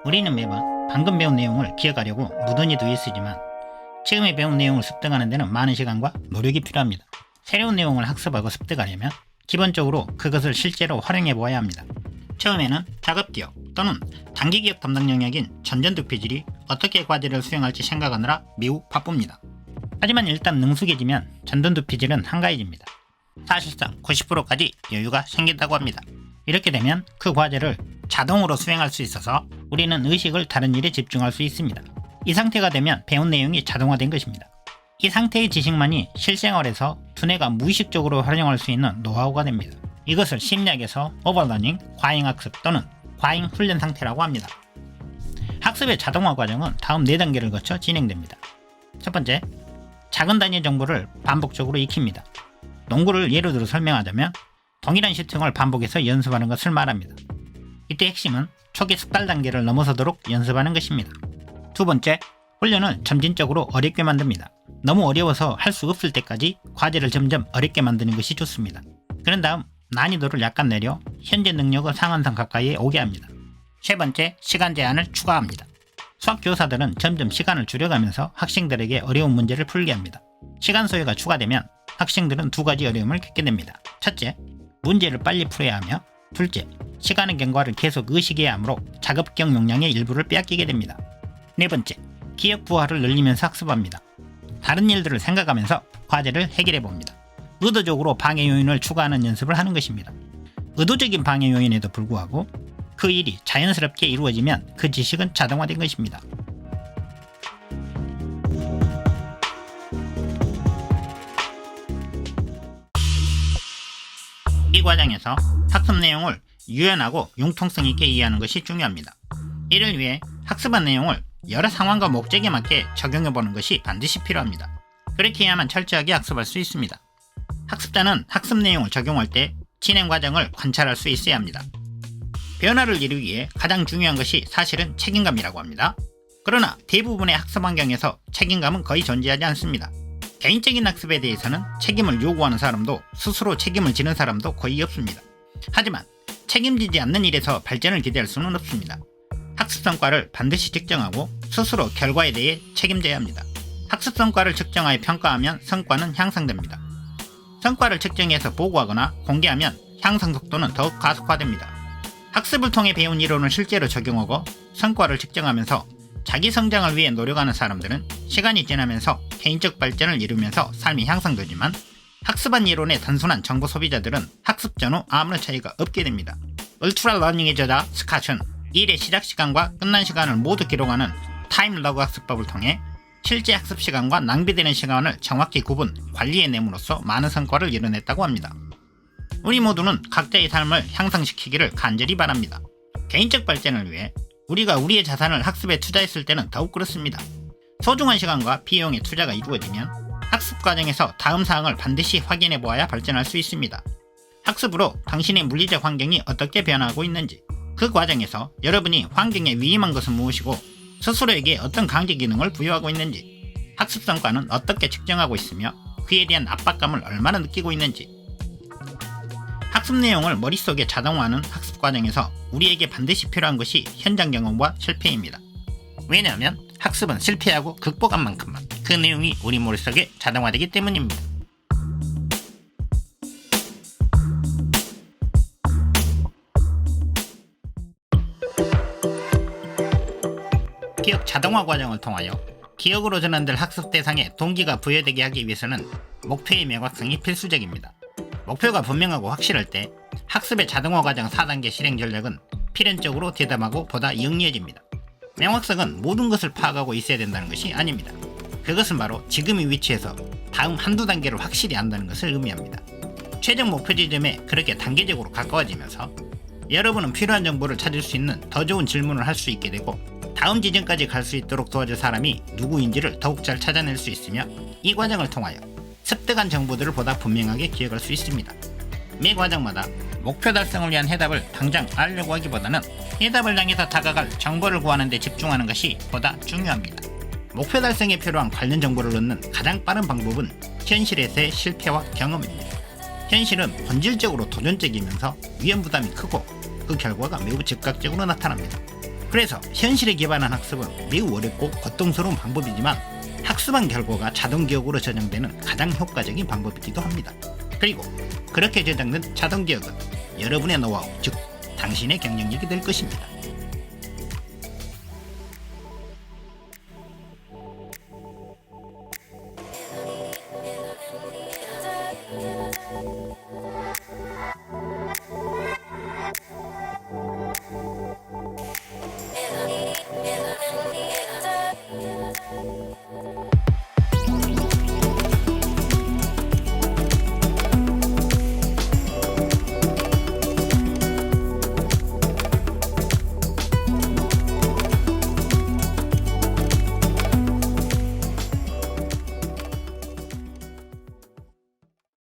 우리는 매번 방금 배운 내용을 기억하려고 무던히 더 쓰지만 지금에 배운 내용을 습득하는 데는 많은 시간과 노력이 필요합니다. 새로운 내용을 학습하고 습득하려면 기본적으로 그것을 실제로 활용해 보아야 합니다. 처음에는 작업기억 또는 단기기억 담당 영역인 전전두피질이 어떻게 과제를 수행할지 생각하느라 매우 바쁩니다. 하지만 일단 능숙해지면 전전두피질은 한가해집니다. 사실상 90%까지 여유가 생긴다고 합니다. 이렇게 되면 그 과제를 자동으로 수행할 수 있어서 우리는 의식을 다른 일에 집중할 수 있습니다. 이 상태가 되면 배운 내용이 자동화된 것입니다. 이 상태의 지식만이 실생활에서 두뇌가 무의식적으로 활용할 수 있는 노하우가 됩니다. 이것을 심리학에서 오버러닝, 과잉학습 또는 과잉훈련 상태라고 합니다. 학습의 자동화 과정은 다음 4단계를 거쳐 진행됩니다. 첫 번째, 작은 단위의 정보를 반복적으로 익힙니다. 농구를 예로 들어 설명하자면 동일한 슈팅을 반복해서 연습하는 것을 말합니다. 이때 핵심은 초기 숙달 단계를 넘어서도록 연습하는 것입니다. 두 번째, 훈련을 점진적으로 어렵게 만듭니다. 너무 어려워서 할 수 없을 때까지 과제를 점점 어렵게 만드는 것이 좋습니다. 그런 다음 난이도를 약간 내려 현재 능력의 상한선 가까이에 오게 합니다. 세 번째, 시간 제한을 추가합니다. 수학 교사들은 점점 시간을 줄여가면서 학생들에게 어려운 문제를 풀게 합니다. 시간 소요가 추가되면 학생들은 두 가지 어려움을 겪게 됩니다. 첫째, 문제를 빨리 풀어야 하며, 둘째, 시간의 경과를 계속 의식해야 하므로 작업기억 용량의 일부를 빼앗기게 됩니다. 네 번째, 기억 부하를 늘리면서 학습합니다. 다른 일들을 생각하면서 과제를 해결해 봅니다. 의도적으로 방해 요인을 추가하는 연습을 하는 것입니다. 의도적인 방해 요인에도 불구하고 그 일이 자연스럽게 이루어지면 그 지식은 자동화된 것입니다. 이 과정에서 학습 내용을 유연하고 융통성 있게 이해하는 것이 중요합니다. 이를 위해 학습한 내용을 여러 상황과 목적에 맞게 적용해보는 것이 반드시 필요합니다. 그렇게 해야만 철저하게 학습할 수 있습니다. 학습자는 학습 내용을 적용할 때 진행 과정을 관찰할 수 있어야 합니다. 변화를 이루기 위해 가장 중요한 것이 사실은 책임감이라고 합니다. 그러나 대부분의 학습 환경에서 책임감은 거의 존재하지 않습니다. 개인적인 학습에 대해서는 책임을 요구하는 사람도 스스로 책임을 지는 사람도 거의 없습니다. 하지만 책임지지 않는 일에서 발전을 기대할 수는 없습니다. 학습 성과를 반드시 측정하고 스스로 결과에 대해 책임져야 합니다. 학습 성과를 측정하여 평가하면 성과는 향상됩니다. 성과를 측정해서 보고하거나 공개하면 향상 속도는 더욱 가속화됩니다. 학습을 통해 배운 이론을 실제로 적용하고 성과를 측정하면서 자기 성장을 위해 노력하는 사람들은 시간이 지나면서 개인적 발전을 이루면서 삶이 향상되지만, 학습한 이론의 단순한 정보 소비자들은 학습 전후 아무런 차이가 없게 됩니다. 울트라 러닝의 저자 스캇은 일의 시작 시간과 끝난 시간을 모두 기록하는 타임 러그 학습법을 통해 실제 학습 시간과 낭비되는 시간을 정확히 구분, 관리해냄으로써 많은 성과를 이뤄냈다고 합니다. 우리 모두는 각자의 삶을 향상시키기를 간절히 바랍니다. 개인적 발전을 위해 우리가 우리의 자산을 학습에 투자했을 때는 더욱 그렇습니다. 소중한 시간과 비용의 투자가 이루어지면 학습 과정에서 다음 사항을 반드시 확인해 보아야 발전할 수 있습니다. 학습으로 당신의 물리적 환경이 어떻게 변화하고 있는지, 그 과정에서 여러분이 환경에 위임한 것은 무엇이고 스스로에게 어떤 강제 기능을 부여하고 있는지, 학습 성과는 어떻게 측정하고 있으며 그에 대한 압박감을 얼마나 느끼고 있는지. 학습 내용을 머릿속에 자동화하는 학습 과정에서 우리에게 반드시 필요한 것이 현장 경험과 실패입니다. 왜냐하면 학습은 실패하고 극복한 만큼만 그 내용이 우리 머릿속에 자동화되기 때문입니다. 기억 자동화 과정을 통하여 기억으로 전환될 학습 대상에 동기가 부여되게 하기 위해서는 목표의 명확성이 필수적입니다. 목표가 분명하고 확실할 때 학습의 자동화 과정 4단계 실행 전략은 필연적으로 대담하고 보다 영리해집니다. 명확성은 모든 것을 파악하고 있어야 된다는 것이 아닙니다. 그것은 바로 지금의 위치에서 다음 한두 단계를 확실히 안다는 것을 의미합니다. 최종 목표 지점에 그렇게 단계적으로 가까워지면서 여러분은 필요한 정보를 찾을 수 있는 더 좋은 질문을 할 수 있게 되고, 다음 지점까지 갈 수 있도록 도와줄 사람이 누구인지를 더욱 잘 찾아낼 수 있으며, 이 과정을 통하여 습득한 정보들을 보다 분명하게 기억할 수 있습니다. 매 과정마다 목표 달성을 위한 해답을 당장 알려고 하기보다는 해답을 향해서 다가갈 정보를 구하는 데 집중하는 것이 보다 중요합니다. 목표 달성에 필요한 관련 정보를 얻는 가장 빠른 방법은 현실에서의 실패와 경험입니다. 현실은 본질적으로 도전적이면서 위험 부담이 크고 그 결과가 매우 즉각적으로 나타납니다. 그래서 현실에 기반한 학습은 매우 어렵고 고통스러운 방법이지만 학습한 결과가 자동 기억으로 저장되는 가장 효과적인 방법이기도 합니다. 그리고 그렇게 저장된 자동 기억은 여러분의 노하우, 즉 당신의 경쟁력이 될 것입니다.